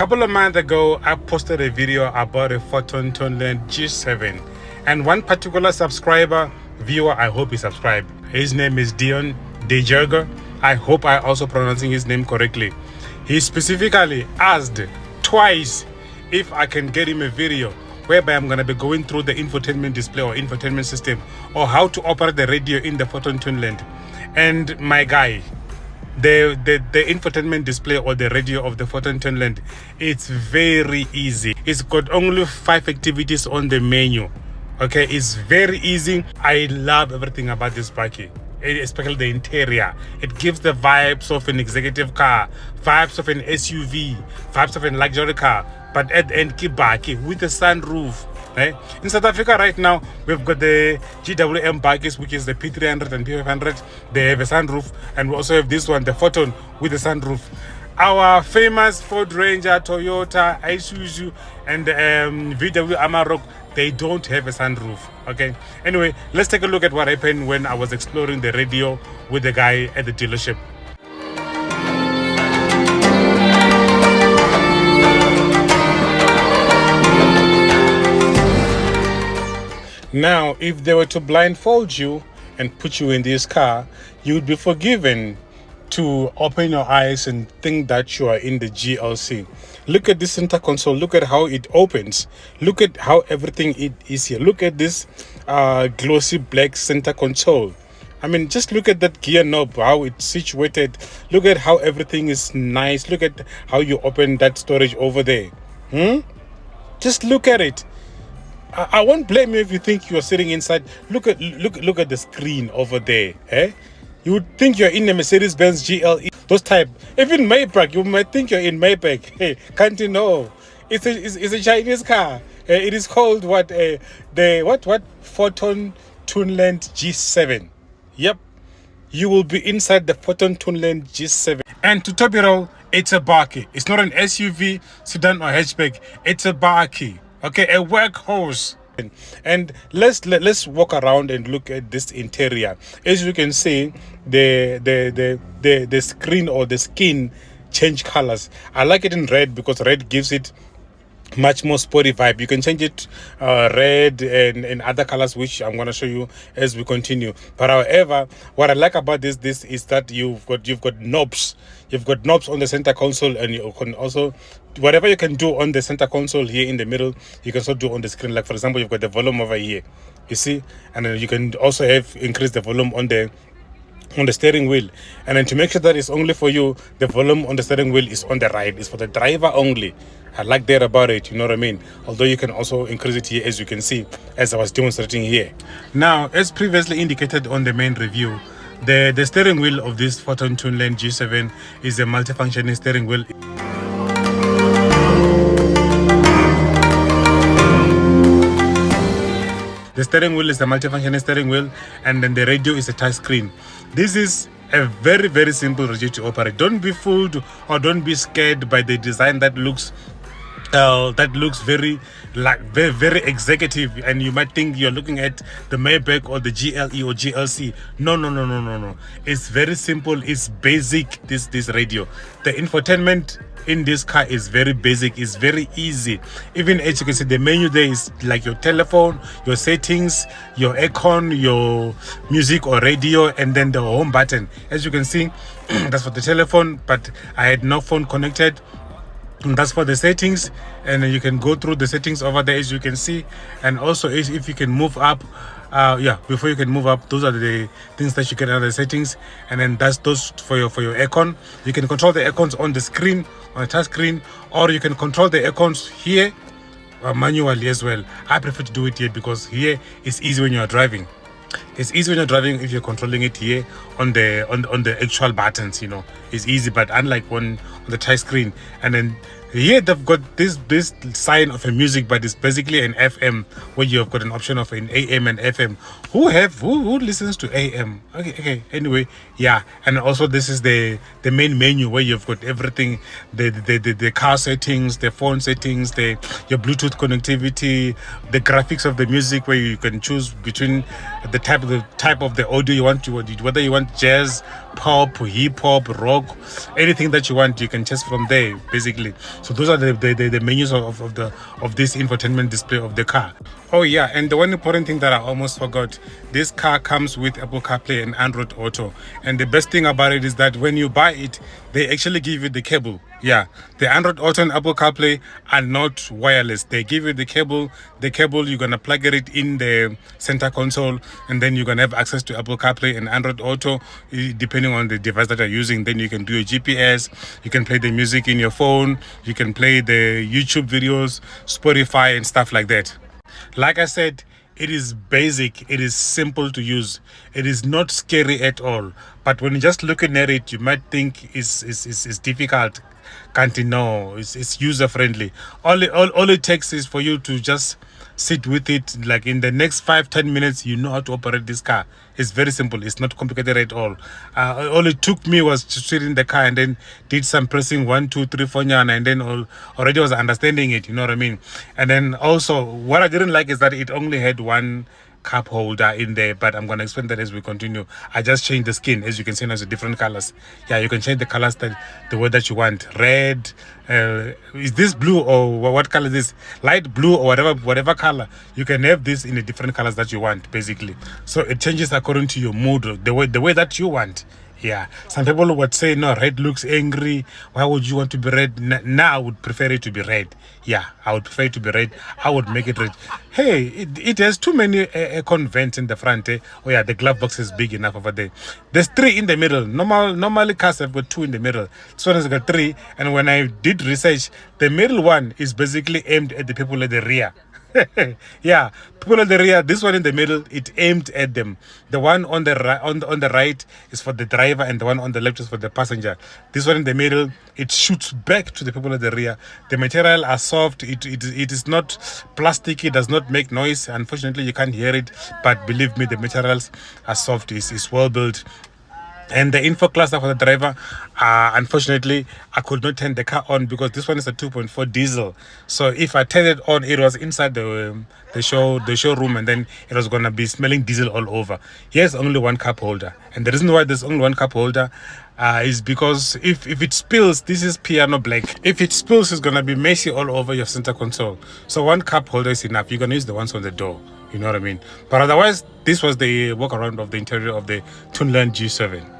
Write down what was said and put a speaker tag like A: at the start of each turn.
A: couple of months ago, I posted a video about a Foton Tunland G7, and one particular subscriber, viewer, I hope he subscribed. His name is Dion Dejerger. I hope I also pronouncing his name correctly. He specifically asked twice if I can get him a video whereby I'm going to be going through the infotainment display or infotainment system, or how to operate the radio in the Foton Tunland. And my guy, the infotainment display or the radio of the Foton Tunland, it's very easy. It's got only 5 activities on the menu. Okay, it's very easy. I love everything about this bike, especially the interior. It gives the vibes of an executive car, vibes of an SUV, vibes of a luxury car, but at the end kibaki with a sunroof. Right? In South Africa right now, we've got the GWM bikes, which is the P300 and P500. They have a sunroof, and we also have this one, the Foton, with a sunroof. Our famous Ford Ranger, Toyota, Isuzu, and VW Amarok, they don't have a sunroof. Okay, anyway, let's take a look at what happened when I was exploring the radio with the guy at the dealership. Now, if they were to blindfold you and put you in this car, you would be forgiven to open your eyes and think that you are in the GLC. Look at this center console. Look at how it opens. Look at how everything it is here. Look at this glossy black center console. I mean, just look at that gear knob, how it's situated. Look at how everything is nice. Look at how you open that storage over there. Just look at it. I won't blame you if you think you're sitting inside. Look at the screen over there. You would think you're in a Mercedes-Benz GLE. Those type. Even Maybach, you might think you're in Maybach. Hey, can't you know? It's a Chinese car. It is called what? Foton Tunland G7. Yep. You will be inside the Foton Tunland G7. And to top it all, it's a bakkie. It's not an SUV, sedan, or hatchback. It's a bakkie. Okay, a workhorse. And let's walk around and look at this interior. As you can see, the screen or the skin change colors. I like it in red because red gives it much more sporty vibe. You can change it red and other colors, which I'm going to show you as we continue. But however, what I like about this is that you've got knobs. You've got knobs on the center console, and you can also, whatever you can do on the center console here in the middle, you can also do on the screen. Like for example, you've got the volume over here, you see, and then you can also have increase the volume on the steering wheel. And then to make sure that it's only for you, the volume on the steering wheel is on the right. It's for the driver only. I like that about it, you know what I mean? Although you can also increase it here, as you can see, as I was demonstrating here. Now, as previously indicated on the main review, the steering wheel of this Foton Tunland G7 is a multifunctional steering wheel. The steering wheel is a multifunctional steering wheel, and then the radio is a touch screen. This is a very, very simple radio to operate. Don't be fooled or don't be scared by the design that looks very executive, and you might think you're looking at the Maybach or the GLE or GLC. No. It's very simple. It's basic. This radio, the infotainment in this car is very basic. It's very easy. Even as you can see, the menu there is like your telephone, your settings, your aircon, your music or radio, and then the home button. As you can see, that's for the telephone, but I had no phone connected. And that's for the settings, and then you can go through the settings over there, as you can see. And also, if you can move up, before you can move up, those are the things that you get under the settings. And then that's those for your aircon. You can control the aircons on the screen, on the touch screen, or you can control the aircons here manually as well. I prefer to do it here because here it's easy when you are driving. It's easy when you're driving if you're controlling it here on the actual buttons, you know. It's easy, but unlike on the touch screen. And then here they've got this sign of a music, but it's basically an FM, where you have got an option of an AM and FM. Who listens to AM? Okay. Anyway, yeah. And also this is the main menu, where you've got everything, the car settings, the phone settings, your Bluetooth connectivity, the graphics of the music, where you can choose between the type of the audio you want to, whether you want jazz, pop, hip hop, rock, anything that you want, you can choose from there basically. So those are the menus of this infotainment display of the car. Oh yeah, and the one important thing that I almost forgot, this car comes with Apple CarPlay and Android Auto. And the best thing about it is that when you buy it, they actually give you the cable. Yeah, the Android Auto and Apple CarPlay are not wireless. They give you the cable. The cable, you're gonna plug it in the center console, and then you're gonna have access to Apple CarPlay and Android Auto, depending on the device that you're using. Then you can do your GPS, you can play the music in your phone, you can play the YouTube videos, Spotify, and stuff like that. Like I said, it is basic, it is simple to use, it is not scary at all. But when you're just looking at it, you might think it's difficult. Can't you know? It's user friendly. All it takes is for you to just sit with it. Like in the next 5-10 minutes, you know how to operate this car. It's very simple. It's not complicated at all. All it took me was to sit in the car and then did some pressing 1, 2, 3, 4, and then already was understanding it. You know what I mean? And then also, what I didn't like is that it only had one cup holder in there, but I'm gonna explain that as we continue. I just changed the skin. As you can see, there's different colors. Yeah, you can change the colors the way that you want. Red, is this blue, or what color is this? Light blue or whatever color. You can have this in the different colors that you want, basically. So it changes according to your mood, the way that you want. Yeah, some people would say, no, red looks angry. Why would you want to be red? Now I would prefer it to be red. Yeah, I would prefer it to be red. I would make it red. Hey, it has too many vents in the front. Oh yeah, the glove box is big enough over there. There's 3 in the middle. Normally cars have got 2 in the middle. This one has got 3. And when I did research, the middle one is basically aimed at the people at the rear. Yeah, people in the rear. This one in the middle, it aimed at them. The one on the right, on the right is for the driver, and the one on the left is for the passenger. This one in the middle, it shoots back to the people at the rear. The material are soft. It is not plastic. It does not make noise. Unfortunately, you can't hear it, but believe me, the materials are soft. It's well built. And the info cluster for the driver, unfortunately, I could not turn the car on because this one is a 2.4 diesel. So if I turned it on, it was inside the showroom, and then it was gonna be smelling diesel all over. Here's only one cup holder, and the reason why there's only one cup holder is because if it spills, this is piano black. If it spills, it's gonna be messy all over your center console. So one cup holder is enough. You're gonna use the ones on the door. You know what I mean? But otherwise, this was the walk around of the interior of the Tunland G7.